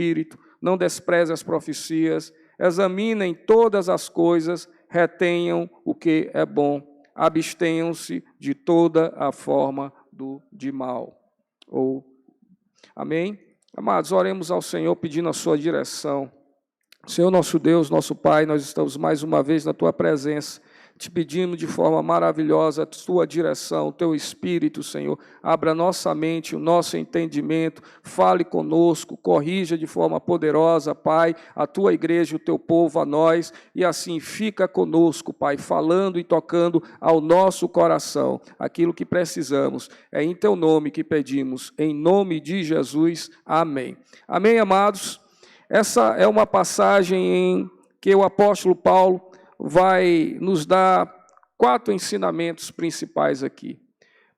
espírito, não despreze as profecias, examinem todas as coisas, retenham o que é bom, abstenham-se de toda a forma de mal. Amém? Amados, oremos ao Senhor pedindo a sua direção. Senhor nosso Deus, nosso Pai, nós estamos mais uma vez na Tua presença, te pedimos de forma maravilhosa a Tua direção, o Teu Espírito, Senhor. Abra nossa mente, o nosso entendimento, fale conosco, corrija de forma poderosa, Pai, a Tua igreja, o Teu povo, a nós, e assim fica conosco, Pai, falando e tocando ao nosso coração aquilo que precisamos. É em Teu nome que pedimos, em nome de Jesus. Amém. Amém, amados? Essa é uma passagem em que o apóstolo Paulo vai nos dar 4 ensinamentos principais aqui.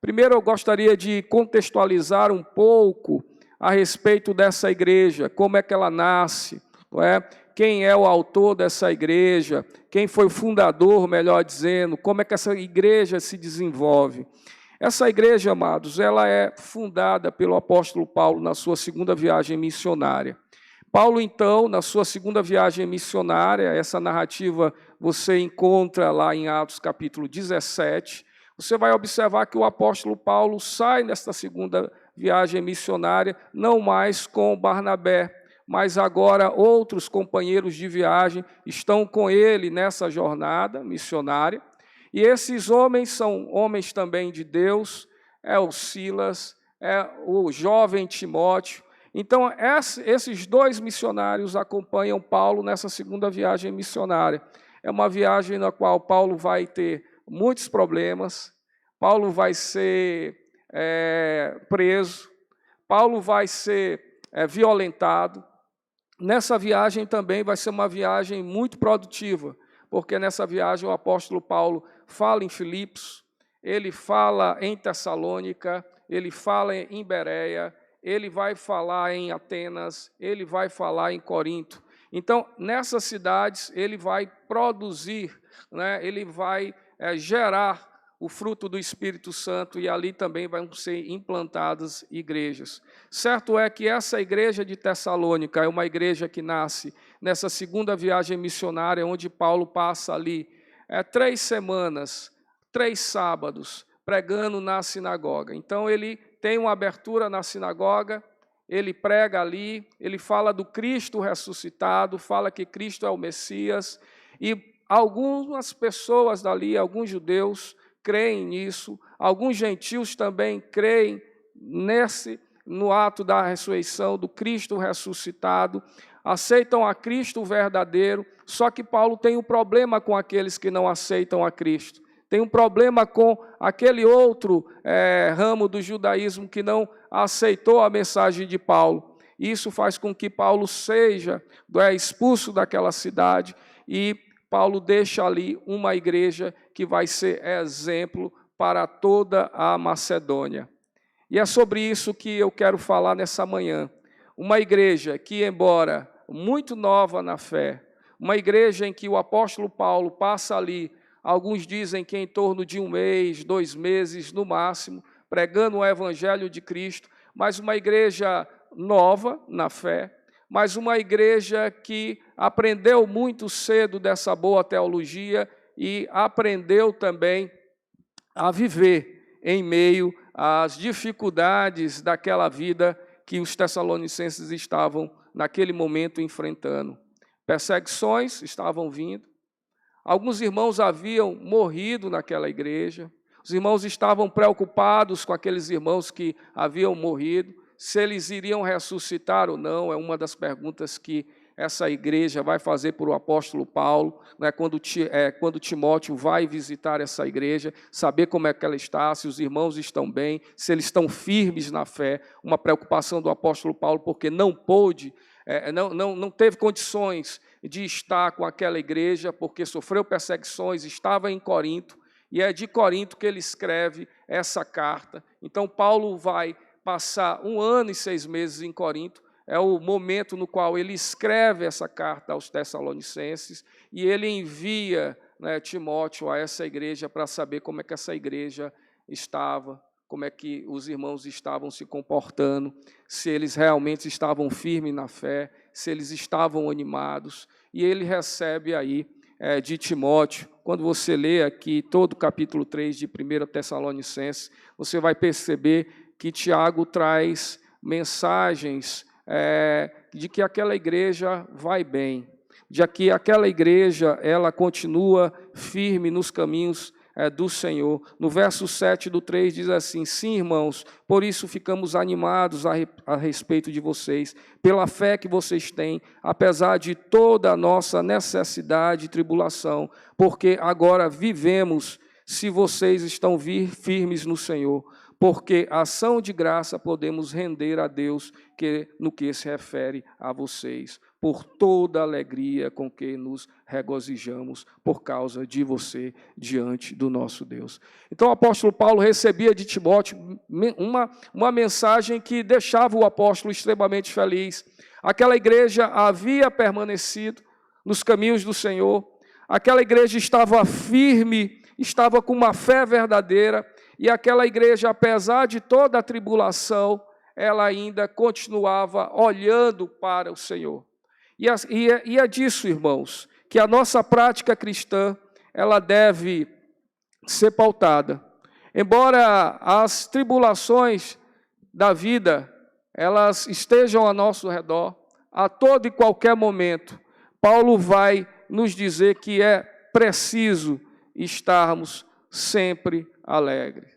Primeiro, eu gostaria de contextualizar um pouco a respeito dessa igreja, como é que ela nasce, não é? Quem é o autor dessa igreja, quem foi o fundador, melhor dizendo, como é que essa igreja se desenvolve. Essa igreja, amados, ela é fundada pelo apóstolo Paulo na sua segunda viagem missionária. Paulo, então, na sua segunda viagem missionária, essa narrativa você encontra lá em Atos capítulo 17, você vai observar que o apóstolo Paulo sai nesta segunda viagem missionária, não mais com Barnabé, mas agora outros companheiros de viagem estão com ele nessa jornada missionária, e esses homens são homens também de Deus, é o Silas, é o jovem Timóteo. Então, esses 2 missionários acompanham Paulo nessa segunda viagem missionária. É uma viagem na qual Paulo vai ter muitos problemas, Paulo vai ser preso, Paulo vai ser violentado. Nessa viagem também vai ser uma viagem muito produtiva, porque nessa viagem o apóstolo Paulo fala em Filipos, ele fala em Tessalônica, ele fala em Bereia, ele vai falar em Atenas, ele vai falar em Corinto. Então, nessas cidades, ele vai produzir, né, ele vai gerar o fruto do Espírito Santo, e ali também vão ser implantadas igrejas. Certo é que essa igreja de Tessalônica é uma igreja que nasce nessa segunda viagem missionária, onde Paulo passa ali 3 semanas, 3 sábados, pregando na sinagoga. Então, ele tem uma abertura na sinagoga, ele prega ali, ele fala do Cristo ressuscitado, fala que Cristo é o Messias, e algumas pessoas dali, alguns judeus, creem nisso, alguns gentios também creem no ato da ressurreição do Cristo ressuscitado, aceitam a Cristo verdadeiro, só que Paulo tem um problema com aqueles que não aceitam a Cristo. Tem um problema com aquele outro ramo do judaísmo que não aceitou a mensagem de Paulo. Isso faz com que Paulo seja expulso daquela cidade, e Paulo deixa ali uma igreja que vai ser exemplo para toda a Macedônia. E é sobre isso que eu quero falar nessa manhã. Uma igreja que, embora muito nova na fé, uma igreja em que o apóstolo Paulo passa ali, alguns dizem que em torno de 1 mês, 2 meses no máximo, pregando o Evangelho de Cristo, mas uma igreja nova na fé, mas uma igreja que aprendeu muito cedo dessa boa teologia e aprendeu também a viver em meio às dificuldades daquela vida que os tessalonicenses estavam, naquele momento, enfrentando. Perseguições estavam vindo. Alguns irmãos haviam morrido naquela igreja, os irmãos estavam preocupados com aqueles irmãos que haviam morrido, se eles iriam ressuscitar ou não, é uma das perguntas que essa igreja vai fazer para o apóstolo Paulo, né, quando Timóteo vai visitar essa igreja, saber como é que ela está, se os irmãos estão bem, se eles estão firmes na fé, uma preocupação do apóstolo Paulo, porque não pôde, não teve condições de estar com aquela igreja, porque sofreu perseguições, estava em Corinto, e é de Corinto que ele escreve essa carta. Então, Paulo vai passar 1 ano e 6 meses em Corinto, é o momento no qual ele escreve essa carta aos Tessalonicenses, e ele envia, né, Timóteo a essa igreja para saber como é que essa igreja estava, como é que os irmãos estavam se comportando, se eles realmente estavam firmes na fé, se eles estavam animados. E ele recebe aí de Timóteo, quando você lê aqui todo o capítulo 3 de 1 Tessalonicenses, você vai perceber que Tiago traz mensagens de que aquela igreja vai bem, de que aquela igreja ela continua firme nos caminhos do Senhor. No verso 7 do 3 diz assim: sim, irmãos, por isso ficamos animados a respeito de vocês, pela fé que vocês têm, apesar de toda a nossa necessidade e tribulação, porque agora vivemos se vocês estão firmes no Senhor, porque a ação de graça podemos render a Deus no que se refere a vocês, por toda a alegria com que nos regozijamos por causa de você diante do nosso Deus. Então o apóstolo Paulo recebia de Timóteo uma mensagem que deixava o apóstolo extremamente feliz. Aquela igreja havia permanecido nos caminhos do Senhor, aquela igreja estava firme, estava com uma fé verdadeira, e aquela igreja, apesar de toda a tribulação, ela ainda continuava olhando para o Senhor. E é disso, irmãos, que a nossa prática cristã, ela deve ser pautada. Embora as tribulações da vida, elas estejam ao nosso redor, a todo e qualquer momento, Paulo vai nos dizer que é preciso estarmos sempre alegres.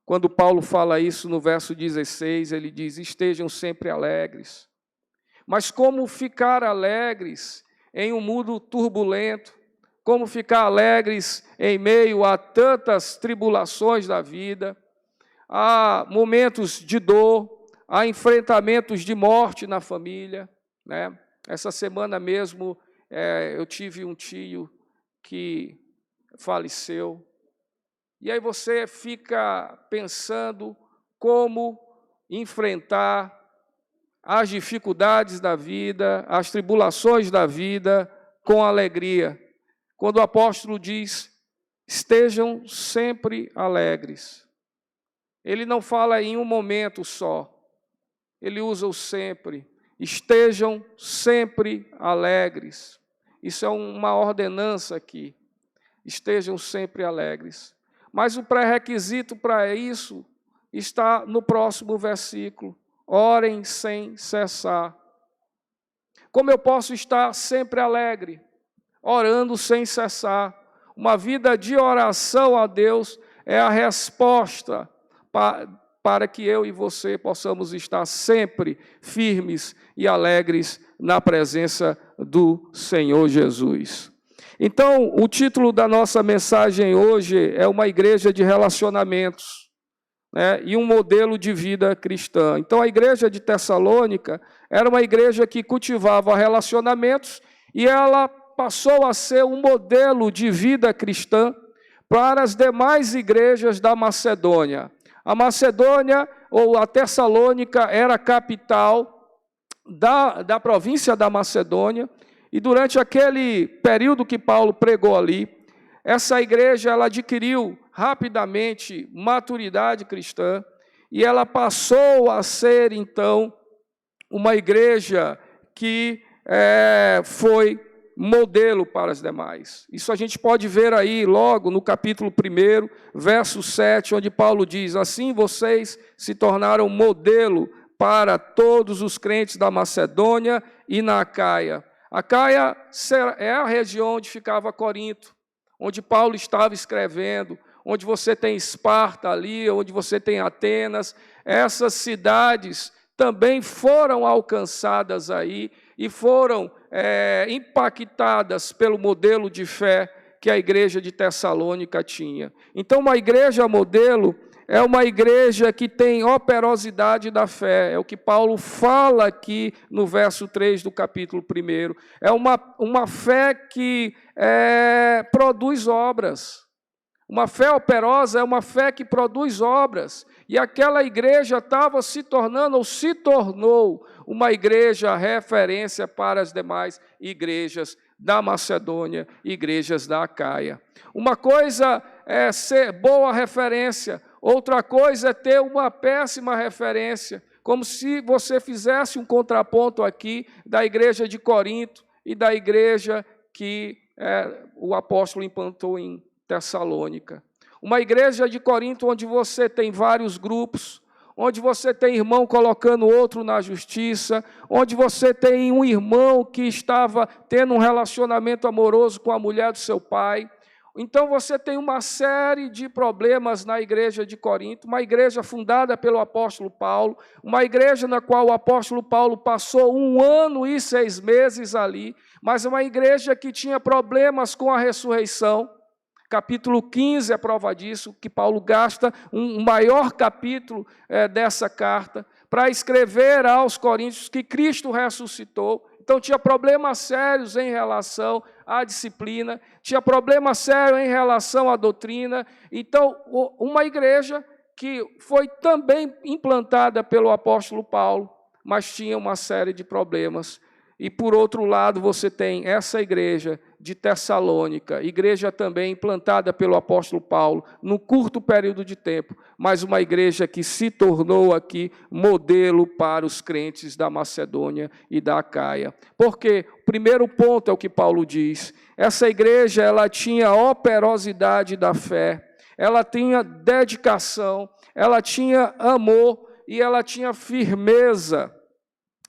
Quando Paulo fala isso no verso 16, ele diz: estejam sempre alegres. Mas como ficar alegres em um mundo turbulento? Como ficar alegres em meio a tantas tribulações da vida? Há momentos de dor, há enfrentamentos de morte na família, né? Essa semana mesmo eu tive um tio que faleceu. E aí você fica pensando como enfrentar as dificuldades da vida, as tribulações da vida com alegria. Quando o apóstolo diz: estejam sempre alegres. Ele não fala em um momento só, ele usa o sempre. Estejam sempre alegres. Isso é uma ordenança aqui. Estejam sempre alegres. Mas o pré-requisito para isso está no próximo versículo. Orem sem cessar. Como eu posso estar sempre alegre? Orando sem cessar. Uma vida de oração a Deus é a resposta para que eu e você possamos estar sempre firmes e alegres na presença do Senhor Jesus. Então, o título da nossa mensagem hoje é uma igreja de relacionamentos, né, e um modelo de vida cristã. Então, a igreja de Tessalônica era uma igreja que cultivava relacionamentos e ela passou a ser um modelo de vida cristã para as demais igrejas da Macedônia. A Macedônia, ou a Tessalônica, era a capital da província da Macedônia, e durante aquele período que Paulo pregou ali, essa igreja ela adquiriu rapidamente maturidade cristã, e ela passou a ser, então, uma igreja que foi modelo para as demais. Isso a gente pode ver aí logo no capítulo 1, verso 7, onde Paulo diz: assim vocês se tornaram modelo para todos os crentes da Macedônia e na Acaia. Acaia é a região onde ficava Corinto, onde Paulo estava escrevendo, onde você tem Esparta ali, onde você tem Atenas. Essas cidades também foram alcançadas aí e foram impactadas pelo modelo de fé que a igreja de Tessalônica tinha. Então, uma igreja modelo é uma igreja que tem operosidade da fé. É o que Paulo fala aqui no verso 3 do capítulo 1. É uma fé que produz obras. Uma fé operosa é uma fé que produz obras. E aquela igreja estava se tornando, ou se tornou, uma igreja referência para as demais igrejas da Macedônia, igrejas da Acaia. Uma coisa é ser boa referência, Outra coisa é ter uma péssima referência, como se você fizesse um contraponto aqui da igreja de Corinto e da igreja que o apóstolo implantou em Tessalônica. Uma igreja de Corinto onde você tem vários grupos, onde você tem irmão colocando outro na justiça, onde você tem um irmão que estava tendo um relacionamento amoroso com a mulher do seu pai. Então você tem uma série de problemas na igreja de Corinto, uma igreja fundada pelo apóstolo Paulo, uma igreja na qual o apóstolo Paulo passou 1 ano e 6 meses ali, mas uma igreja que tinha problemas com a ressurreição. Capítulo 15 é prova disso, que Paulo gasta um maior capítulo dessa carta para escrever aos coríntios que Cristo ressuscitou. Então tinha problemas sérios em relação à disciplina, tinha problemas sérios em relação à doutrina. Então, uma igreja que foi também implantada pelo apóstolo Paulo, mas tinha uma série de problemas. E, por outro lado, você tem essa igreja de Tessalônica, igreja também implantada pelo apóstolo Paulo, num curto período de tempo, mas uma igreja que se tornou aqui modelo para os crentes da Macedônia e da Acaia. Porque o primeiro ponto é o que Paulo diz, essa igreja ela tinha operosidade da fé, ela tinha dedicação, ela tinha amor e ela tinha firmeza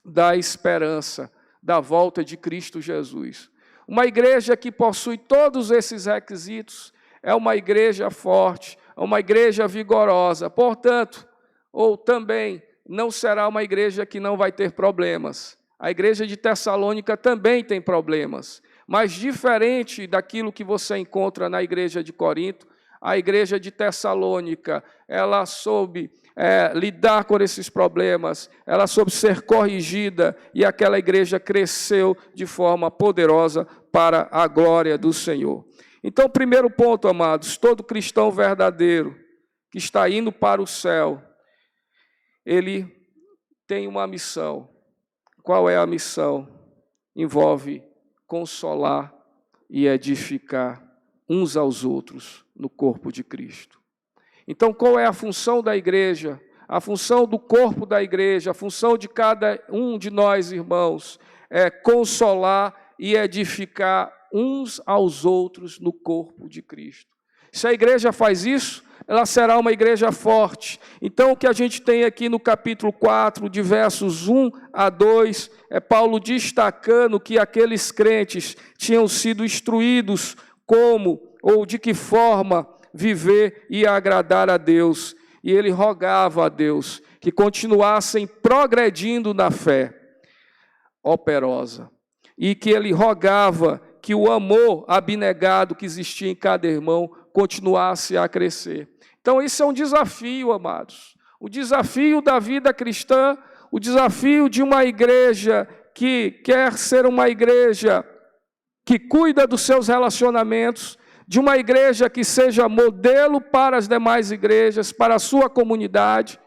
da esperança da volta de Cristo Jesus. Uma igreja que possui todos esses requisitos é uma igreja forte, é uma igreja vigorosa. Portanto, ou também não será uma igreja que não vai ter problemas. A igreja de Tessalônica também tem problemas, mas diferente daquilo que você encontra na igreja de Corinto, a igreja de Tessalônica, ela soube lidar com esses problemas, ela soube ser corrigida e aquela igreja cresceu de forma poderosa para a glória do Senhor. Então, primeiro ponto, amados, todo cristão verdadeiro que está indo para o céu, ele tem uma missão. Qual é a missão? Envolve consolar e edificar uns aos outros no corpo de Cristo. Então, qual é a função da igreja? A função do corpo da igreja, a função de cada um de nós, irmãos, é consolar e edificar uns aos outros no corpo de Cristo. Se a igreja faz isso, ela será uma igreja forte. Então, o que a gente tem aqui no capítulo 4, de versos 1 a 2, é Paulo destacando que aqueles crentes tinham sido instruídos como ou de que forma viver e agradar a Deus. E ele rogava a Deus que continuassem progredindo na fé operosa. E que ele rogava que o amor abnegado que existia em cada irmão continuasse a crescer. Então, isso é um desafio, amados. O desafio da vida cristã, o desafio de uma igreja que quer ser uma igreja que cuida dos seus relacionamentos, de uma igreja que seja modelo para as demais igrejas, para a sua comunidade.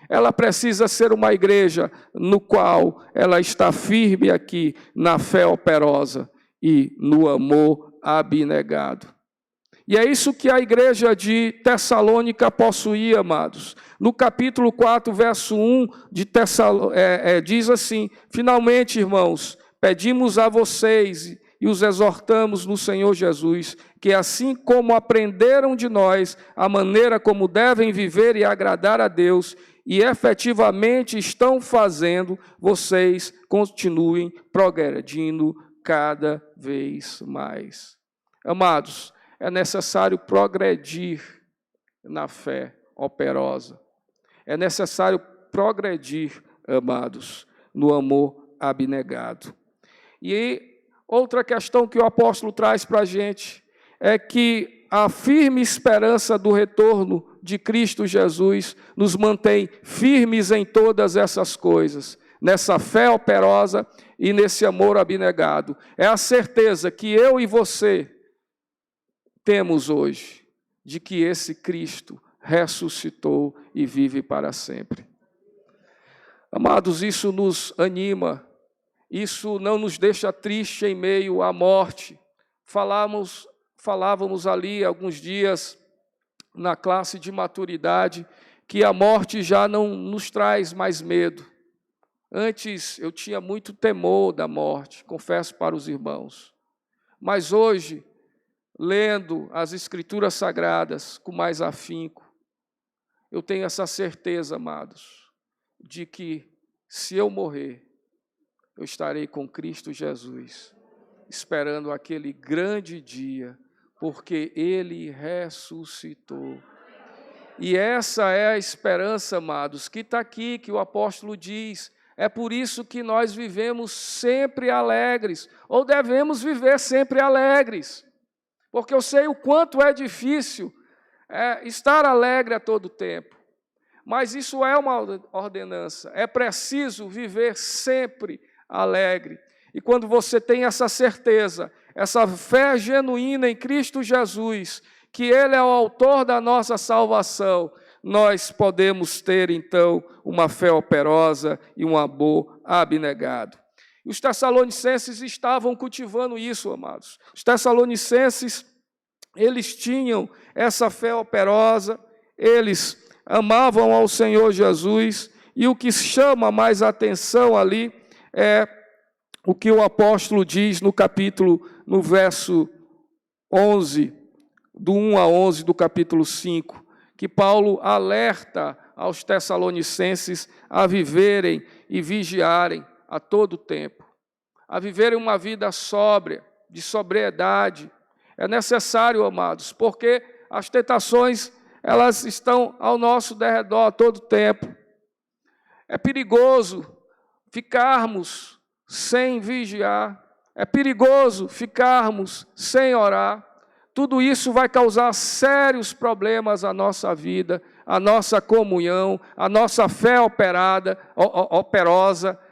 Ela precisa ser uma igreja no qual ela está firme aqui na fé operosa e no amor abnegado. E é isso que a igreja de Tessalônica possuía, amados. No capítulo 4, verso 1 de diz assim: finalmente, irmãos, pedimos a vocês e os exortamos no Senhor Jesus, que assim como aprenderam de nós a maneira como devem viver e agradar a Deus, e efetivamente estão fazendo, vocês continuem progredindo cada vez mais. Amados, é necessário progredir na fé operosa. É necessário progredir, amados, no amor abnegado. E outra questão que o apóstolo traz para a gente é que a firme esperança do retorno de Cristo Jesus nos mantém firmes em todas essas coisas, nessa fé operosa e nesse amor abnegado. É a certeza que eu e você temos hoje, de que esse Cristo ressuscitou e vive para sempre. Amados, isso nos anima, isso não nos deixa triste em meio à morte. Falávamos ali alguns dias na classe de maturidade, que a morte já não nos traz mais medo. Antes eu tinha muito temor da morte, confesso para os irmãos. Mas hoje, lendo as Escrituras Sagradas com mais afinco, eu tenho essa certeza, amados, de que se eu morrer, eu estarei com Cristo Jesus, esperando aquele grande dia, porque Ele ressuscitou. E essa é a esperança, amados, que está aqui, que o apóstolo diz. É por isso que nós vivemos sempre alegres, ou devemos viver sempre alegres, porque eu sei o quanto é difícil estar alegre a todo tempo, mas isso é uma ordenança, é preciso viver sempre alegre. E quando você tem essa certeza, essa fé genuína em Cristo Jesus, que Ele é o autor da nossa salvação, nós podemos ter, então, uma fé operosa e um amor abnegado. E os tessalonicenses estavam cultivando isso, amados. Os tessalonicenses, eles tinham essa fé operosa, eles amavam ao Senhor Jesus, e o que chama mais atenção ali é o que o apóstolo diz no verso 11, do 1 a 11 do capítulo 5, que Paulo alerta aos tessalonicenses a viverem e vigiarem a todo tempo, a viverem uma vida sóbria, de sobriedade. É necessário, amados, porque as tentações, elas estão ao nosso derredor a todo tempo. É perigoso ficarmos sem vigiar, é perigoso ficarmos sem orar. Tudo isso vai causar sérios problemas à nossa vida, à nossa comunhão, à nossa fé operosa,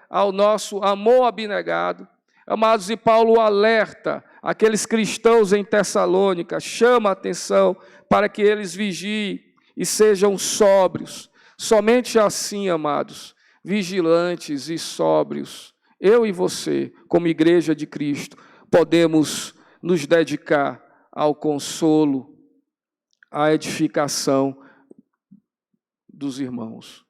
ao nosso amor abnegado. Amados, e Paulo alerta aqueles cristãos em Tessalônica, chama a atenção para que eles vigiem e sejam sóbrios. Somente assim, amados, vigilantes e sóbrios, eu e você, como igreja de Cristo, podemos nos dedicar ao consolo, à edificação dos irmãos.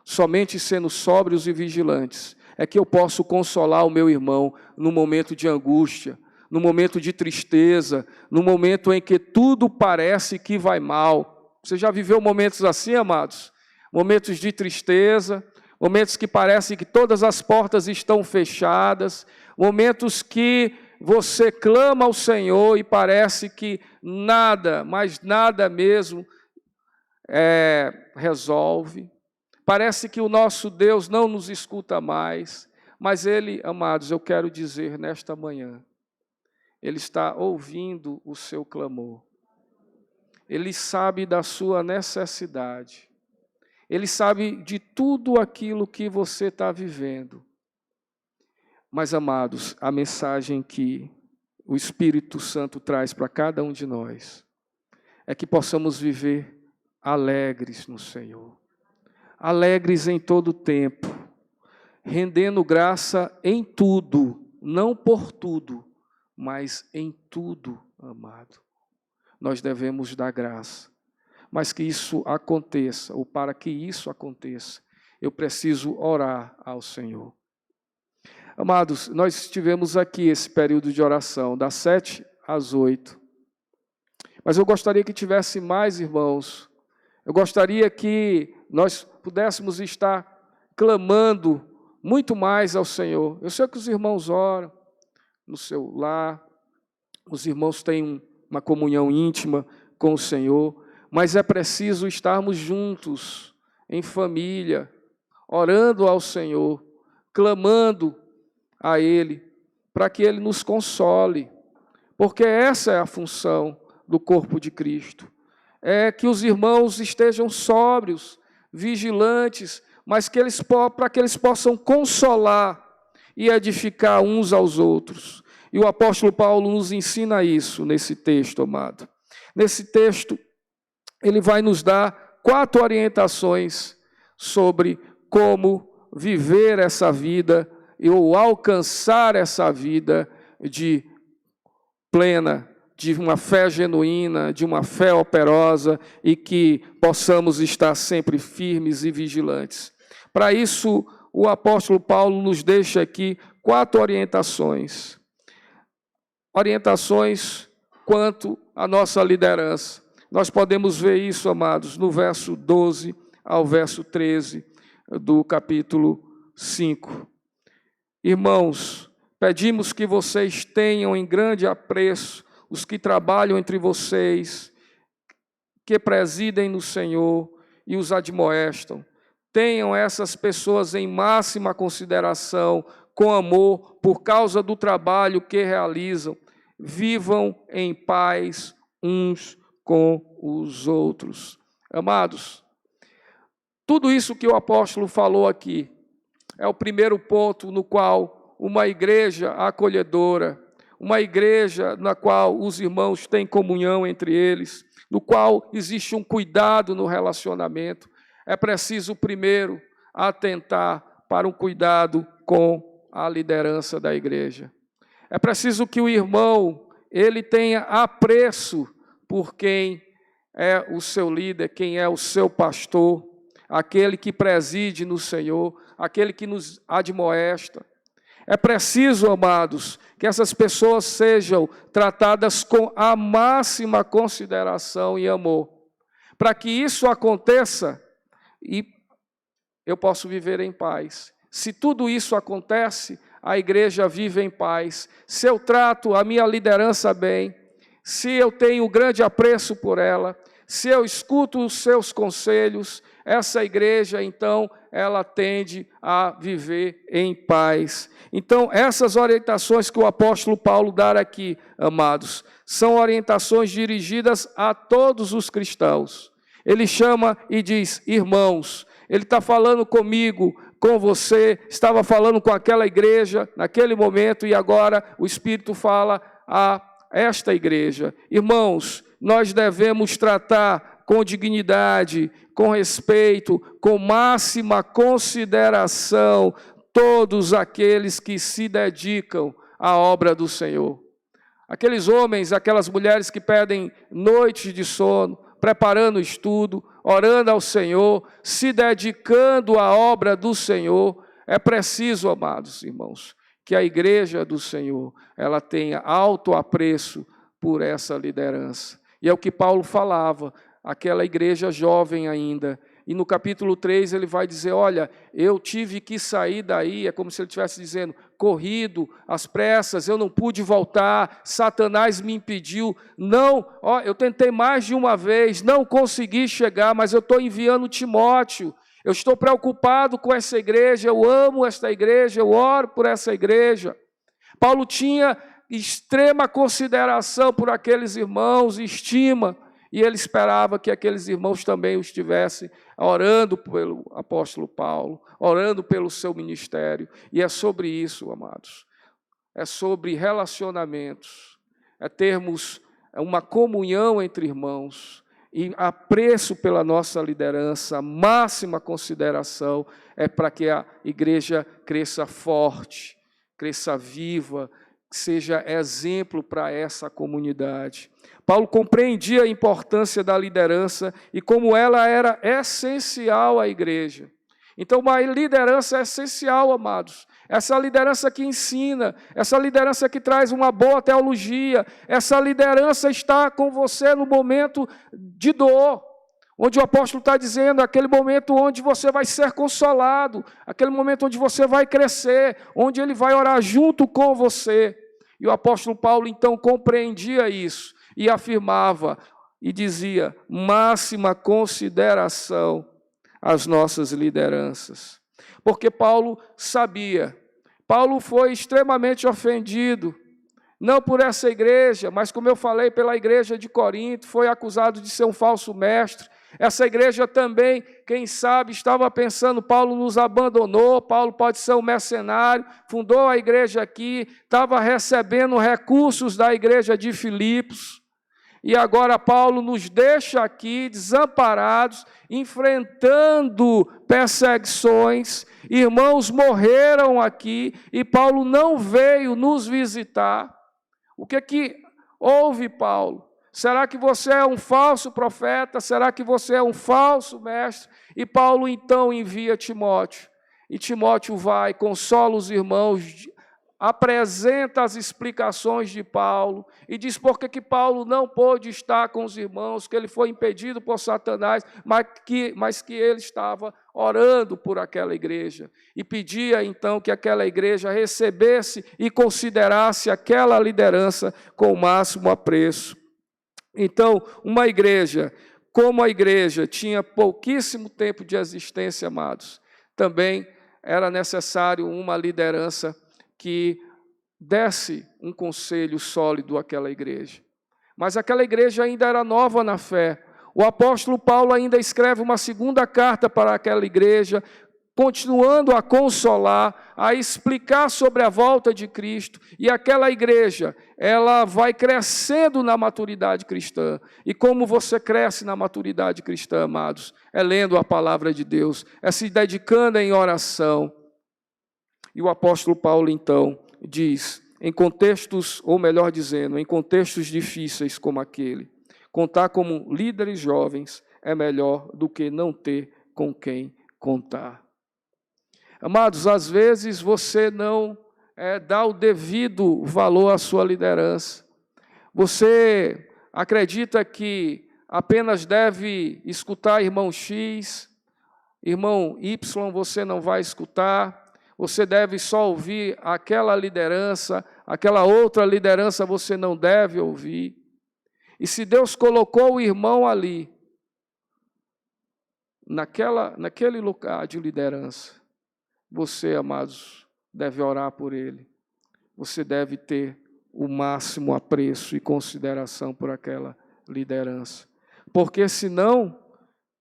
Somente sendo sóbrios e vigilantes é que eu posso consolar o meu irmão no momento de angústia, no momento de tristeza, no momento em que tudo parece que vai mal. Você já viveu momentos assim, amados? Momentos de tristeza, momentos que parece que todas as portas estão fechadas, momentos que você clama ao Senhor e parece que nada, mas nada mesmo resolve. Parece que o nosso Deus não nos escuta mais, mas Ele, amados, eu quero dizer nesta manhã, Ele está ouvindo o seu clamor. Ele sabe da sua necessidade. Ele sabe de tudo aquilo que você está vivendo. Mas, amados, a mensagem que o Espírito Santo traz para cada um de nós é que possamos viver alegres no Senhor, alegres em todo o tempo, rendendo graça em tudo, não por tudo, mas em tudo, amado. Nós devemos dar graça, mas que isso aconteça, ou para que isso aconteça, eu preciso orar ao Senhor. Amados, nós tivemos aqui esse período de oração, das 7 às 8. Mas eu gostaria que tivesse mais irmãos. Eu gostaria que nós pudéssemos estar clamando muito mais ao Senhor. Eu sei que os irmãos oram no seu lar, os irmãos têm uma comunhão íntima com o Senhor, mas é preciso estarmos juntos, em família, orando ao Senhor, clamando a Ele, para que Ele nos console, porque essa é a função do corpo de Cristo, é que os irmãos estejam sóbrios, vigilantes, mas para que eles possam consolar e edificar uns aos outros. E o apóstolo Paulo nos ensina isso nesse texto, amado. Nesse texto, ele vai nos dar 4 orientações sobre como viver essa vida ou alcançar essa vida de plena de uma fé genuína, de uma fé operosa e que possamos estar sempre firmes e vigilantes. Para isso, o apóstolo Paulo nos deixa aqui 4 orientações. Orientações quanto à nossa liderança. Nós podemos ver isso, amados, no verso 12 ao verso 13 do capítulo 5. Irmãos, pedimos que vocês tenham em grande apreço os que trabalham entre vocês, que presidem no Senhor e os admoestam. Tenham essas pessoas em máxima consideração, com amor, por causa do trabalho que realizam. Vivam em paz uns com os outros. Amados, tudo isso que o apóstolo falou aqui é o primeiro ponto no qual uma igreja acolhedora, uma igreja na qual os irmãos têm comunhão entre eles, no qual existe um cuidado no relacionamento, é preciso primeiro atentar para um cuidado com a liderança da igreja. É preciso que o irmão, ele tenha apreço por quem é o seu líder, quem é o seu pastor, aquele que preside no Senhor, aquele que nos admoesta. É preciso, amados, que essas pessoas sejam tratadas com a máxima consideração e amor. Para que isso aconteça, e eu posso viver em paz. Se tudo isso acontece, a igreja vive em paz. Se eu trato a minha liderança bem, se eu tenho grande apreço por ela, se eu escuto os seus conselhos, essa igreja, então, ela tende a viver em paz. Então, essas orientações que o apóstolo Paulo dá aqui, amados, são orientações dirigidas a todos os cristãos. Ele chama e diz, irmãos, ele está falando comigo, com você, estava falando com aquela igreja naquele momento e agora o Espírito fala a esta igreja. Irmãos, nós devemos tratar com dignidade, com respeito, com máxima consideração todos aqueles que se dedicam à obra do Senhor. Aqueles homens, aquelas mulheres que pedem noites de sono, preparando o estudo, orando ao Senhor, se dedicando à obra do Senhor. É preciso, amados irmãos, que a igreja do Senhor, ela tenha alto apreço por essa liderança. E é o que Paulo falava, aquela igreja jovem ainda. E no capítulo 3 ele vai dizer, olha, eu tive que sair daí, é como se ele estivesse dizendo, corrido, às pressas, eu não pude voltar, Satanás me impediu, não, eu tentei mais de uma vez, não consegui chegar, mas eu estou enviando Timóteo, eu estou preocupado com essa igreja, eu amo esta igreja, eu oro por essa igreja. Paulo tinha extrema consideração por aqueles irmãos, estima, e ele esperava que aqueles irmãos também o estivessem orando pelo apóstolo Paulo, orando pelo seu ministério. E é sobre isso, amados. É sobre relacionamentos. É termos uma comunhão entre irmãos. E apreço pela nossa liderança, máxima consideração, é para que a igreja cresça forte, cresça viva, seja exemplo para essa comunidade. Paulo compreendia a importância da liderança e como ela era essencial à igreja. Então, uma liderança é essencial, amados. Essa liderança que ensina, essa liderança que traz uma boa teologia, essa liderança está com você no momento de dor, onde o apóstolo está dizendo, aquele momento onde você vai ser consolado, aquele momento onde você vai crescer, onde ele vai orar junto com você. E o apóstolo Paulo, então, compreendia isso. E afirmava e dizia, máxima consideração às nossas lideranças. Porque Paulo sabia, Paulo foi extremamente ofendido, não por essa igreja, mas como eu falei, pela igreja de Corinto, foi acusado de ser um falso mestre. Essa igreja também, quem sabe, estava pensando, Paulo nos abandonou, Paulo pode ser um mercenário, fundou a igreja aqui, estava recebendo recursos da igreja de Filipos. E agora Paulo nos deixa aqui desamparados, enfrentando perseguições. Irmãos morreram aqui e Paulo não veio nos visitar. O que Ouve, Paulo. Será que você é um falso profeta? Será que você é um falso mestre? E Paulo então envia Timóteo. E Timóteo vai, consola os irmãos, apresenta as explicações de Paulo e diz por que Paulo não pôde estar com os irmãos, que ele foi impedido por Satanás, mas que ele estava orando por aquela igreja e pedia então que aquela igreja recebesse e considerasse aquela liderança com o máximo apreço. Então, uma igreja, como a igreja tinha pouquíssimo tempo de existência, amados, também era necessário uma liderança que desse um conselho sólido àquela igreja. Mas aquela igreja ainda era nova na fé. O apóstolo Paulo ainda escreve uma segunda carta para aquela igreja, continuando a consolar, a explicar sobre a volta de Cristo. E aquela igreja, ela vai crescendo na maturidade cristã. E como você cresce na maturidade cristã, amados? É lendo a palavra de Deus, é se dedicando em oração. E o apóstolo Paulo, então, diz, em contextos, ou melhor dizendo, em contextos difíceis como aquele, contar como líderes jovens é melhor do que não ter com quem contar. Amados, às vezes você não dá o devido valor à sua liderança. Você acredita que apenas deve escutar irmão X, irmão Y você não vai escutar. Você deve só ouvir aquela liderança, aquela outra liderança você não deve ouvir. E se Deus colocou o irmão ali, naquele lugar de liderança, você, amados, deve orar por ele. Você deve ter o máximo apreço e consideração por aquela liderança. Porque senão,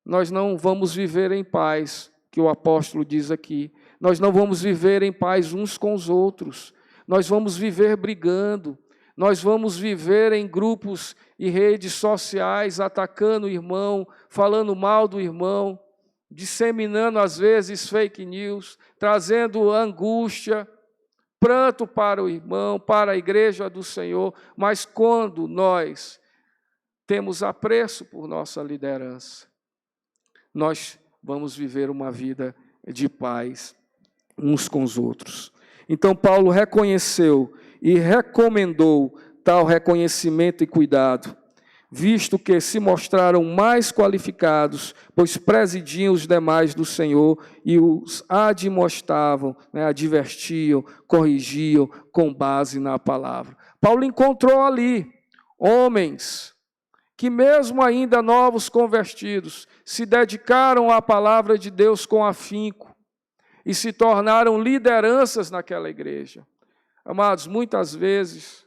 nós não vamos viver em paz, que o apóstolo diz aqui. Nós não vamos viver em paz uns com os outros. Nós vamos viver brigando. Nós vamos viver em grupos e redes sociais, atacando o irmão, falando mal do irmão, disseminando às vezes fake news, trazendo angústia, pranto para o irmão, para a igreja do Senhor. Mas quando nós temos apreço por nossa liderança, nós vamos viver uma vida de paz uns com os outros. Então Paulo reconheceu e recomendou tal reconhecimento e cuidado, visto que se mostraram mais qualificados, pois presidiam os demais do Senhor e os admoestavam, advertiam, corrigiam com base na palavra. Paulo encontrou ali homens que mesmo ainda novos convertidos, se dedicaram à palavra de Deus com afinco e se tornaram lideranças naquela igreja. Amados, muitas vezes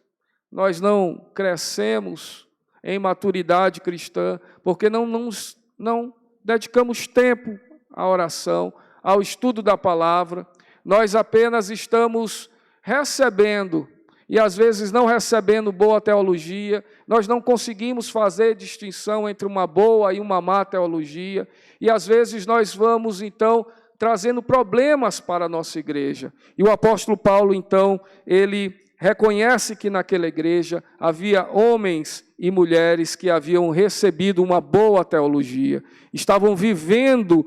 nós não crescemos em maturidade cristã porque não dedicamos tempo à oração, ao estudo da palavra. Nós apenas estamos recebendo e às vezes não recebendo boa teologia, nós não conseguimos fazer distinção entre uma boa e uma má teologia, e às vezes nós vamos então trazendo problemas para a nossa igreja. E o apóstolo Paulo então, ele reconhece que naquela igreja havia homens e mulheres que haviam recebido uma boa teologia, estavam vivendo,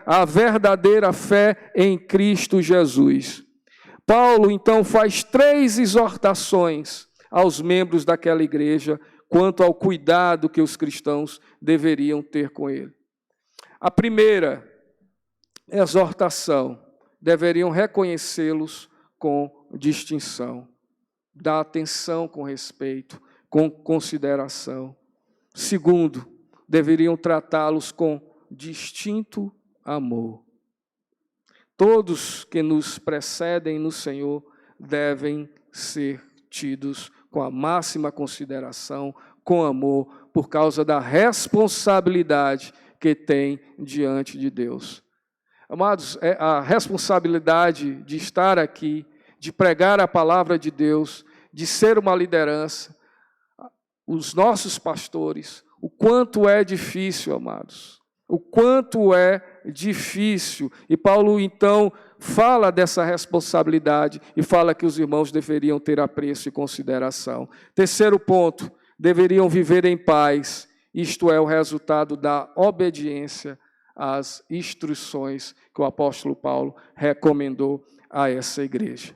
a verdadeira fé em Cristo Jesus. Paulo, então, faz 3 exortações aos membros daquela igreja quanto ao cuidado que os cristãos deveriam ter com ele. A primeira exortação, deveriam reconhecê-los com distinção, dar atenção com respeito, com consideração. Segundo, deveriam tratá-los com distinto amor. Todos que nos precedem no Senhor devem ser tidos com a máxima consideração, com amor, por causa da responsabilidade que têm diante de Deus. Amados, a responsabilidade de estar aqui, de pregar a palavra de Deus, de ser uma liderança, os nossos pastores, o quanto é difícil, amados. O quanto é difícil. E Paulo, então, fala dessa responsabilidade e fala que os irmãos deveriam ter apreço e consideração. Terceiro ponto, deveriam viver em paz. Isto é o resultado da obediência às instruções que o apóstolo Paulo recomendou a essa igreja.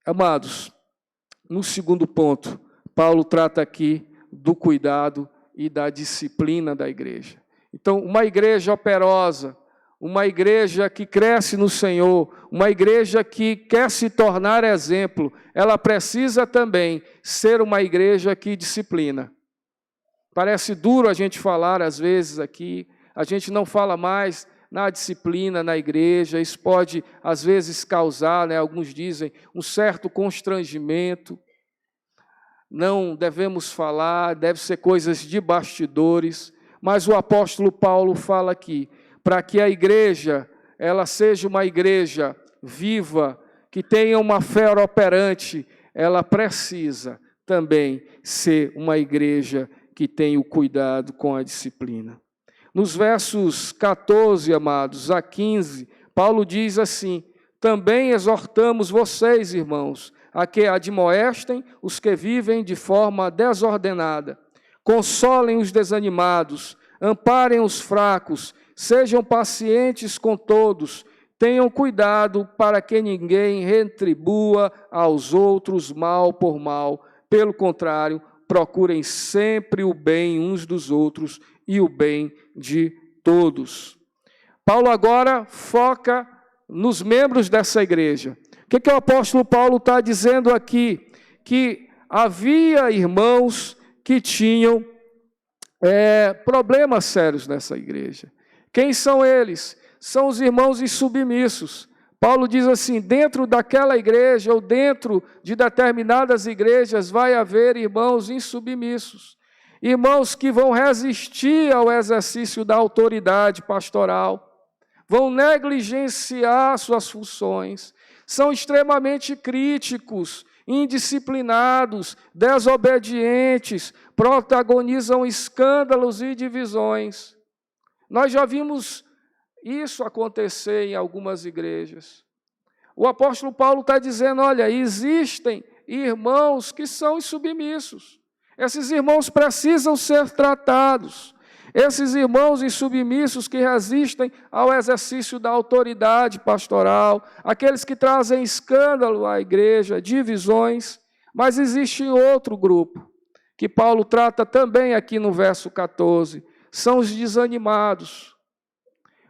Amados, no segundo ponto, Paulo trata aqui do cuidado e da disciplina da igreja. Então, uma igreja operosa, uma igreja que cresce no Senhor, uma igreja que quer se tornar exemplo, ela precisa também ser uma igreja que disciplina. Parece duro a gente falar, às vezes, aqui, a gente não fala mais na disciplina na igreja, isso pode, às vezes, causar, alguns dizem, um certo constrangimento. Não devemos falar, deve ser coisas de bastidores, mas o apóstolo Paulo fala aqui, para que a igreja, ela seja uma igreja viva, que tenha uma fé operante, ela precisa também ser uma igreja que tenha o cuidado com a disciplina. Nos versos 14, amados, a 15, Paulo diz assim: também exortamos vocês, irmãos, a que admoestem os que vivem de forma desordenada, consolem os desanimados, amparem os fracos, sejam pacientes com todos, tenham cuidado para que ninguém retribua aos outros mal por mal. Pelo contrário, procurem sempre o bem uns dos outros e o bem de todos. Paulo agora foca nos membros dessa igreja. O que o apóstolo Paulo está dizendo aqui? Que havia irmãos que tinham problemas sérios nessa igreja. Quem são eles? São os irmãos insubmissos. Paulo diz assim, dentro daquela igreja ou dentro de determinadas igrejas vai haver irmãos insubmissos. Irmãos que vão resistir ao exercício da autoridade pastoral, vão negligenciar suas funções, são extremamente críticos, indisciplinados, desobedientes, protagonizam escândalos e divisões. Nós já vimos isso acontecer em algumas igrejas. O apóstolo Paulo está dizendo, olha, existem irmãos que são insubmissos. Esses irmãos precisam ser tratados. Esses irmãos insubmissos que resistem ao exercício da autoridade pastoral, aqueles que trazem escândalo à igreja, divisões, mas existe outro grupo, que Paulo trata também aqui no verso 14, são os desanimados.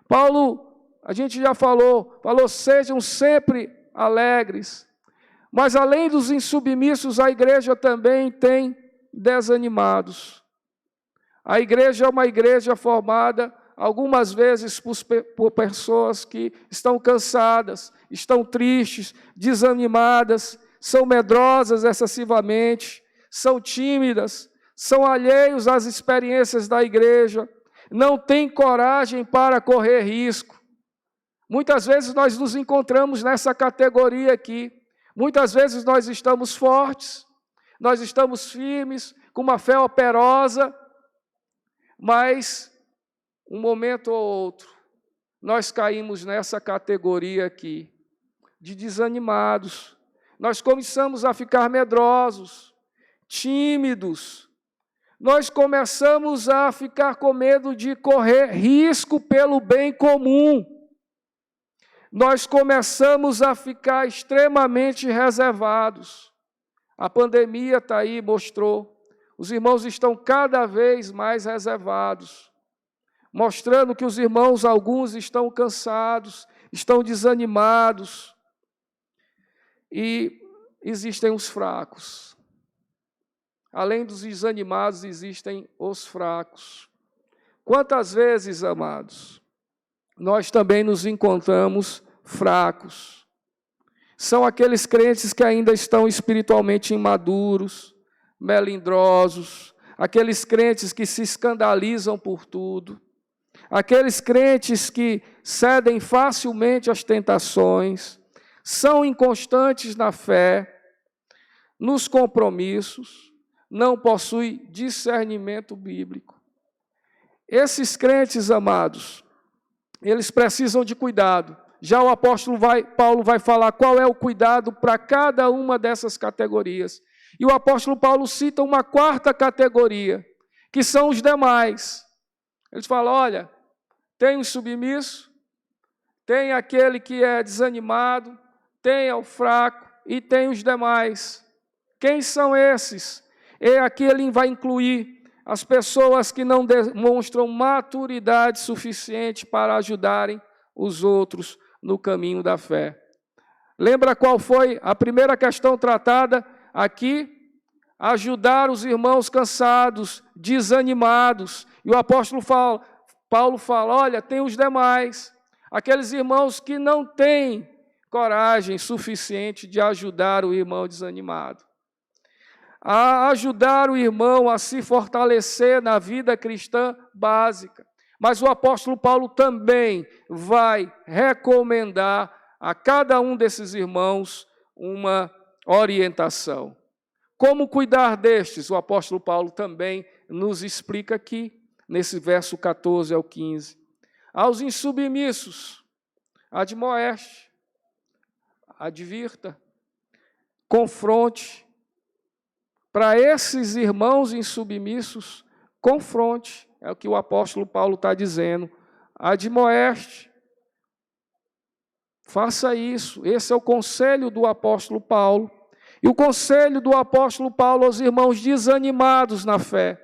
Paulo, a gente já falou, sejam sempre alegres, mas além dos insubmissos, a igreja também tem desanimados. A igreja é uma igreja formada, algumas vezes, por pessoas que estão cansadas, estão tristes, desanimadas, são medrosas excessivamente, são tímidas, são alheios às experiências da igreja, não têm coragem para correr risco. Muitas vezes nós nos encontramos nessa categoria aqui. Muitas vezes nós estamos fortes, nós estamos firmes, com uma fé operosa, mas, um momento ou outro, nós caímos nessa categoria aqui, de desanimados. Nós começamos a ficar medrosos, tímidos. Nós começamos a ficar com medo de correr risco pelo bem comum. Nós começamos a ficar extremamente reservados. A pandemia está aí, mostrou. Os irmãos estão cada vez mais reservados, mostrando que os irmãos, alguns, estão cansados, estão desanimados. E existem os fracos. Além dos desanimados, existem os fracos. Quantas vezes, amados, nós também nos encontramos fracos? São aqueles crentes que ainda estão espiritualmente imaduros, melindrosos, aqueles crentes que se escandalizam por tudo, aqueles crentes que cedem facilmente às tentações, são inconstantes na fé, nos compromissos, não possuem discernimento bíblico. Esses crentes, amados, eles precisam de cuidado, já o apóstolo Paulo vai falar qual é o cuidado para cada uma dessas categorias. E o apóstolo Paulo cita uma quarta categoria, que são os demais. Ele fala, olha, tem o submisso, tem aquele que é desanimado, tem o fraco e tem os demais. Quem são esses? E aqui ele vai incluir as pessoas que não demonstram maturidade suficiente para ajudarem os outros no caminho da fé. Lembra qual foi a primeira questão tratada aqui? Ajudar os irmãos cansados, desanimados. E o apóstolo Paulo fala, olha, tem os demais, aqueles irmãos que não têm coragem suficiente de ajudar o irmão desanimado. A ajudar o irmão a se fortalecer na vida cristã básica. Mas o apóstolo Paulo também vai recomendar a cada um desses irmãos uma orientação. Como cuidar destes? O apóstolo Paulo também nos explica aqui, nesse verso 14 ao 15. Aos insubmissos, admoeste, advirta, confronte. Para esses irmãos insubmissos, confronte, é o que o apóstolo Paulo está dizendo, admoeste, faça isso, esse é o conselho do apóstolo Paulo. E o conselho do apóstolo Paulo aos irmãos desanimados na fé,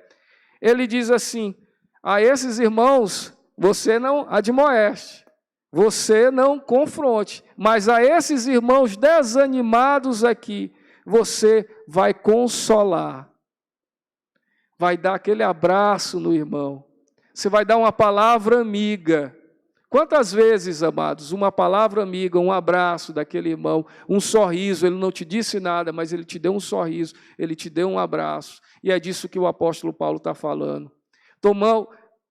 ele diz assim, a esses irmãos você não admoeste, você não confronte, mas a esses irmãos desanimados aqui, você vai consolar, vai dar aquele abraço no irmão, você vai dar uma palavra amiga. Quantas vezes, amados, uma palavra amiga, um abraço daquele irmão, um sorriso, ele não te disse nada, mas ele te deu um sorriso, ele te deu um abraço, e é disso que o apóstolo Paulo está falando.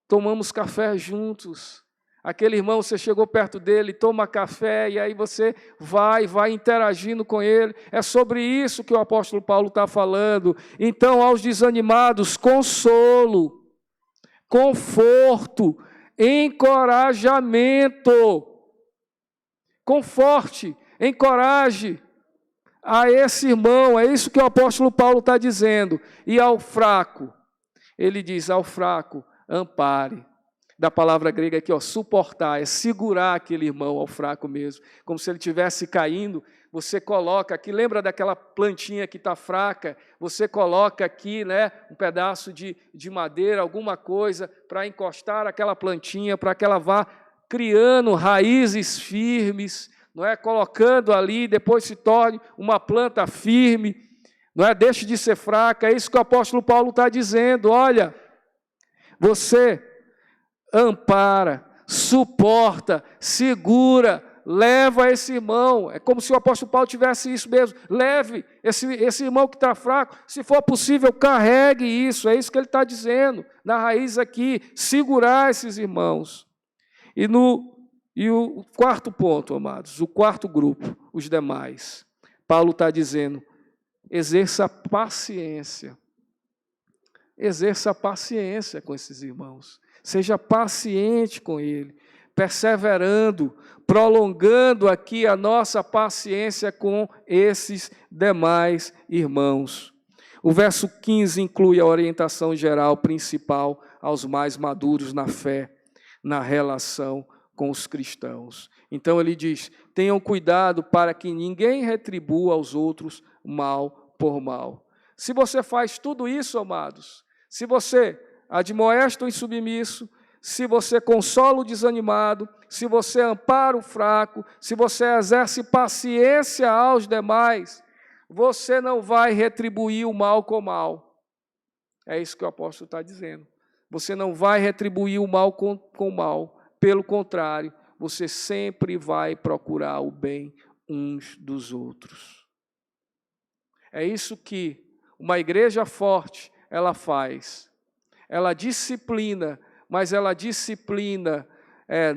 Tomamos café juntos. Aquele irmão, você chegou perto dele, toma café, e aí você vai interagindo com ele. É sobre isso que o apóstolo Paulo está falando. Então, aos desanimados, consolo, conforto, encorajamento. Conforte, encoraje a esse irmão. É isso que o apóstolo Paulo está dizendo. E ao fraco, ele diz, ao fraco, ampare. Da palavra grega aqui, suportar, é segurar aquele irmão ao fraco mesmo, como se ele estivesse caindo, você coloca aqui, lembra daquela plantinha que está fraca, você coloca aqui, né, um pedaço de madeira, alguma coisa, para encostar aquela plantinha, para que ela vá criando raízes firmes, não é? Colocando ali, depois se torne uma planta firme, não é? Deixe de ser fraca, é isso que o apóstolo Paulo está dizendo, olha, você ampara, suporta, segura, leva esse irmão. É como se o apóstolo Paulo tivesse isso mesmo. Leve esse irmão que está fraco, se for possível, carregue isso. É isso que ele está dizendo, na raiz aqui, segurar esses irmãos. E o quarto ponto, amados, o quarto grupo, os demais. Paulo está dizendo, exerça paciência. Exerça paciência com esses irmãos. Seja paciente com ele, perseverando, prolongando aqui a nossa paciência com esses demais irmãos. O verso 15 inclui a orientação geral principal aos mais maduros na fé, na relação com os cristãos. Então ele diz, tenham cuidado para que ninguém retribua aos outros mal por mal. Se você faz tudo isso, amados, se você admoesta o insubmisso, se você consola o desanimado, se você ampara o fraco, se você exerce paciência aos demais, você não vai retribuir o mal com o mal. É isso que o apóstolo está dizendo. Você não vai retribuir o mal com o mal. Pelo contrário, você sempre vai procurar o bem uns dos outros. É isso que uma igreja forte, ela faz. Ela disciplina, mas ela disciplina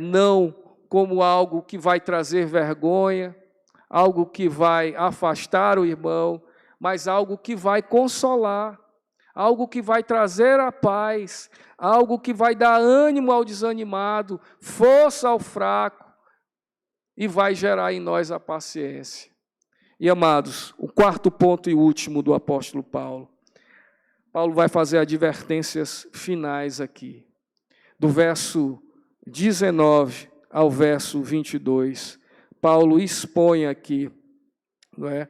não como algo que vai trazer vergonha, algo que vai afastar o irmão, mas algo que vai consolar, algo que vai trazer a paz, algo que vai dar ânimo ao desanimado, força ao fraco. e vai gerar em nós a paciência. E, amados, o quarto ponto e último do apóstolo Paulo. Paulo vai fazer advertências finais aqui. Do verso 19 ao verso 22, Paulo expõe aqui, não é,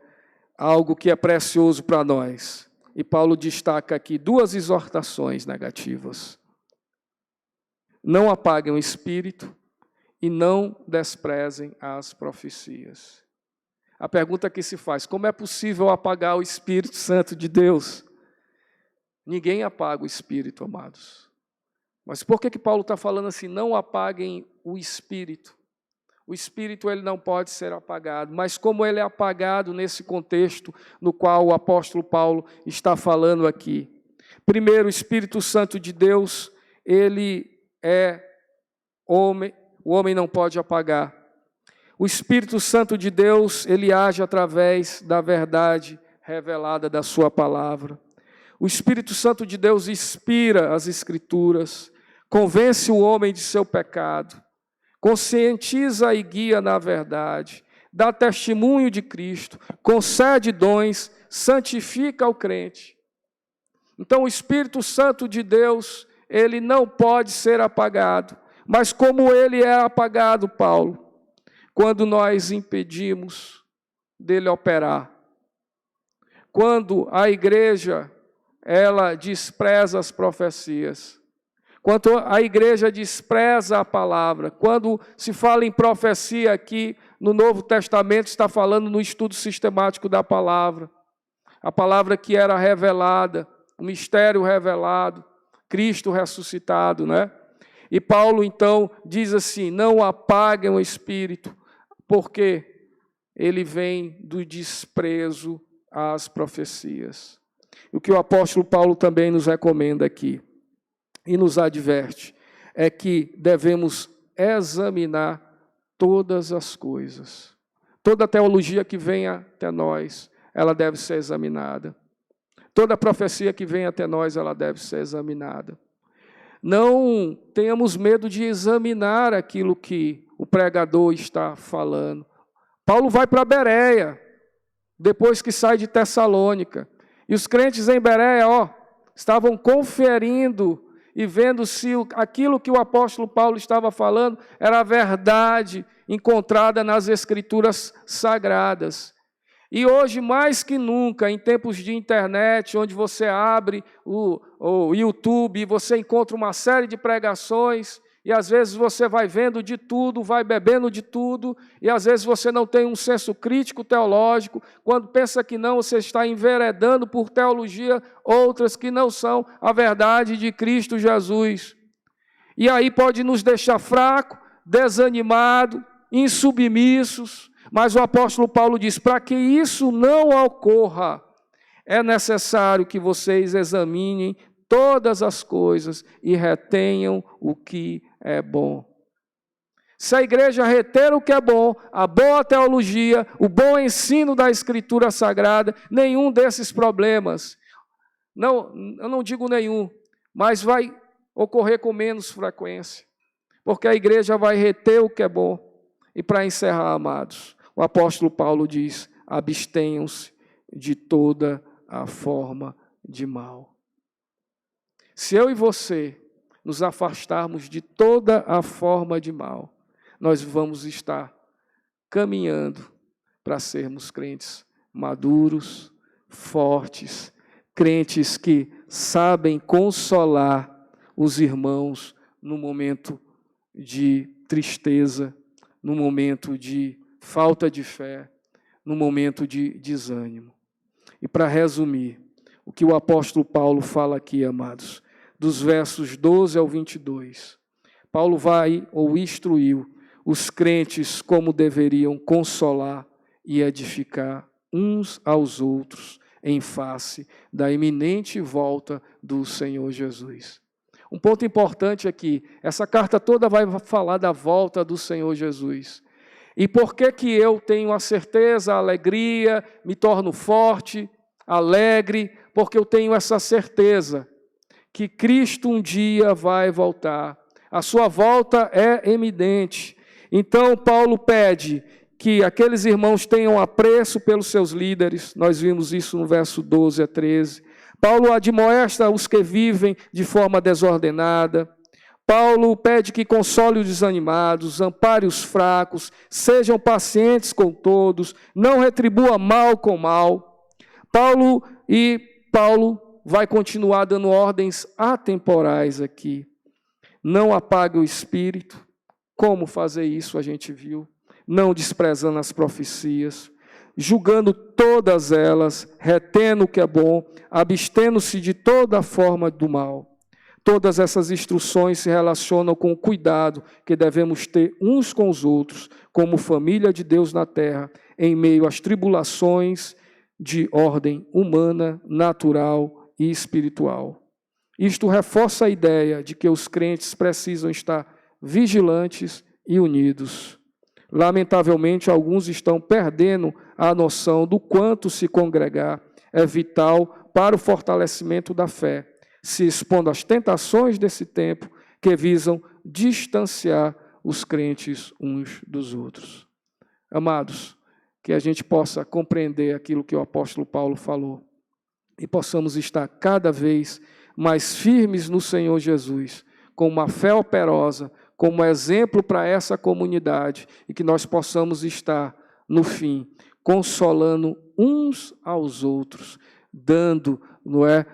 algo que é precioso para nós. E Paulo destaca aqui duas exortações negativas. Não apaguem o espírito e não desprezem as profecias. A pergunta que se faz: como é possível apagar o Espírito Santo de Deus? Ninguém apaga o Espírito, amados. Mas por que Paulo está falando assim? Não apaguem o Espírito. O Espírito ele não pode ser apagado. Mas como ele é apagado nesse contexto no qual o apóstolo Paulo está falando aqui? Primeiro, o Espírito Santo de Deus, ele é homem, o homem não pode apagar. O Espírito Santo de Deus, ele age através da verdade revelada da sua palavra. O Espírito Santo de Deus inspira as Escrituras, convence o homem de seu pecado, conscientiza e guia na verdade, dá testemunho de Cristo, concede dons, santifica o crente. Então, o Espírito Santo de Deus, ele não pode ser apagado. Mas como ele é apagado, Paulo? Quando nós impedimos dele operar. Quando a igreja, ela despreza as profecias. Quando a igreja despreza a palavra. Quando se fala em profecia aqui, no Novo Testamento, está falando no estudo sistemático da palavra. A palavra que era revelada, o mistério revelado, Cristo ressuscitado, né? E Paulo, então, diz assim, não apaguem o Espírito, porque ele vem do desprezo às profecias. O que o apóstolo Paulo também nos recomenda aqui, e nos adverte, é que devemos examinar todas as coisas. Toda teologia que venha até nós, ela deve ser examinada. Toda profecia que venha até nós, ela deve ser examinada. Não tenhamos medo de examinar aquilo que o pregador está falando. Paulo vai para Bereia, depois que sai de Tessalônica. E os crentes em Bereia, estavam conferindo e vendo se aquilo que o apóstolo Paulo estava falando era a verdade encontrada nas Escrituras Sagradas. E hoje, mais que nunca, em tempos de internet, onde você abre o YouTube e você encontra uma série de pregações, e às vezes você vai vendo de tudo, vai bebendo de tudo, e às vezes você não tem um senso crítico teológico, quando pensa que não, você está enveredando por teologia, outras que não são a verdade de Cristo Jesus. E aí pode nos deixar fraco, desanimado, insubmissos. Mas o apóstolo Paulo diz, para que isso não ocorra, é necessário que vocês examinem todas as coisas e retenham o que é bom. Se a igreja reter o que é bom, a boa teologia, o bom ensino da Escritura Sagrada, nenhum desses problemas, eu não digo nenhum, mas vai ocorrer com menos frequência, porque a igreja vai reter o que é bom. E para encerrar, amados, o apóstolo Paulo diz, abstenham-se de toda a forma de mal. Se eu e você nos afastarmos de toda a forma de mal, nós vamos estar caminhando para sermos crentes maduros, fortes, crentes que sabem consolar os irmãos no momento de tristeza, no momento de falta de fé, no momento de desânimo. E para resumir, o que o apóstolo Paulo fala aqui, amados, dos versos 12 ao 22, Paulo vai ou instruiu os crentes como deveriam consolar e edificar uns aos outros em face da iminente volta do Senhor Jesus. Um ponto importante aqui, essa carta toda vai falar da volta do Senhor Jesus. E por que eu tenho a certeza, a alegria, me torno forte, alegre? Porque eu tenho essa certeza que Cristo um dia vai voltar. A sua volta é eminente. Então, Paulo pede que aqueles irmãos tenham apreço pelos seus líderes, nós vimos isso no verso 12 a 13. Paulo admoesta os que vivem de forma desordenada. Paulo pede que console os desanimados, ampare os fracos, sejam pacientes com todos, não retribua mal com mal. Paulo vai continuar dando ordens atemporais aqui. Não apague o espírito. Como fazer isso a gente viu. Não desprezando as profecias, julgando todas elas, retendo o que é bom, abstendo-se de toda forma do mal. Todas essas instruções se relacionam com o cuidado que devemos ter uns com os outros, como família de Deus na terra, em meio às tribulações de ordem humana, natural e espiritual. Isto reforça a ideia de que os crentes precisam estar vigilantes e unidos. Lamentavelmente, alguns estão perdendo a noção do quanto se congregar é vital para o fortalecimento da fé, se expondo às tentações desse tempo que visam distanciar os crentes uns dos outros. Amados, que a gente possa compreender aquilo que o apóstolo Paulo falou e possamos estar cada vez mais firmes no Senhor Jesus, com uma fé operosa, como exemplo para essa comunidade, e que nós possamos estar, no fim, consolando uns aos outros, dando,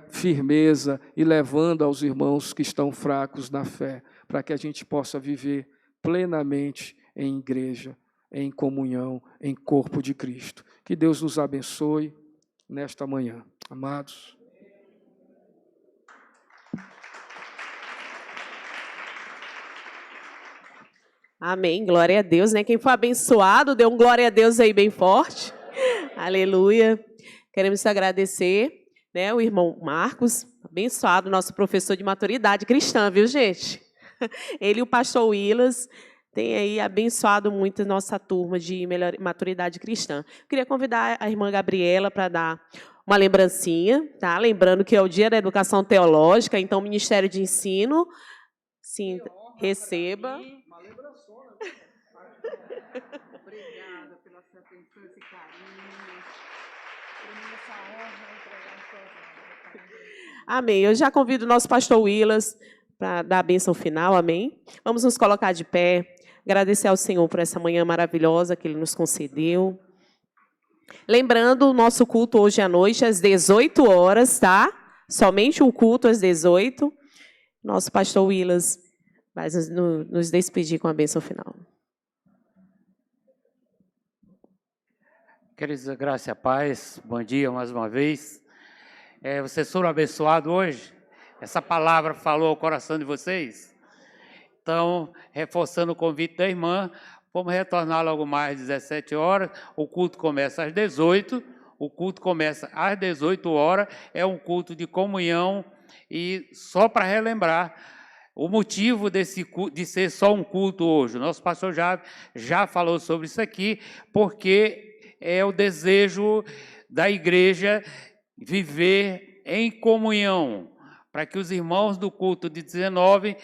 firmeza e levando aos irmãos que estão fracos na fé, para que a gente possa viver plenamente em igreja, em comunhão, em corpo de Cristo. Que Deus nos abençoe nesta manhã. Amados. Amém, glória a Deus, né? Quem foi abençoado, dê um glória a Deus aí bem forte. Aleluia. Queremos agradecer, né, o irmão Marcos, abençoado, nosso professor de maturidade cristã, viu, gente? Ele e o pastor Willas têm aí abençoado muito a nossa turma de maturidade cristã. Queria convidar a irmã Gabriela para dar uma lembrancinha, tá? Lembrando que é o Dia da Educação Teológica, então o Ministério de Ensino, sim, receba. Obrigada pela sua atenção e carinho. Essa honra entregar em suas mãos. Amém. Eu já convido o nosso pastor Willas para dar a bênção final. Amém. Vamos nos colocar de pé. Agradecer ao Senhor por essa manhã maravilhosa que Ele nos concedeu. Lembrando, o nosso culto hoje à noite, às 18 horas, tá? Somente o culto às 18. Nosso pastor Willas vai nos despedir com a bênção final. Queridos, a graça e a paz, bom dia mais uma vez. Vocês foram abençoados hoje? Essa palavra falou ao coração de vocês? Então, reforçando o convite da irmã, vamos retornar logo mais às 17 horas, o culto começa às 18, o culto começa às 18 horas, é um culto de comunhão, e só para relembrar, o motivo de ser só um culto hoje, o nosso pastor já falou sobre isso aqui, porque é o desejo da igreja viver em comunhão, para que os irmãos do culto de 19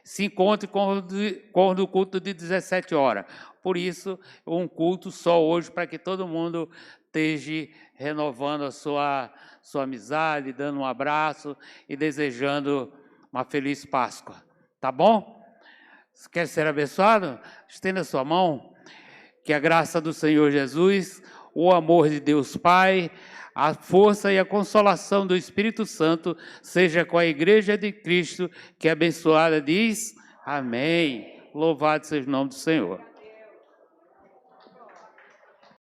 se encontrem com o do culto de 17 horas. Por isso, um culto só hoje, para que todo mundo esteja renovando a sua amizade, dando um abraço e desejando uma feliz Páscoa. Tá bom? Quer ser abençoado? Estenda a sua mão. Que a graça do Senhor Jesus, o amor de Deus Pai, a força e a consolação do Espírito Santo seja com a Igreja de Cristo, que é abençoada diz, amém. Louvado seja o nome do Senhor.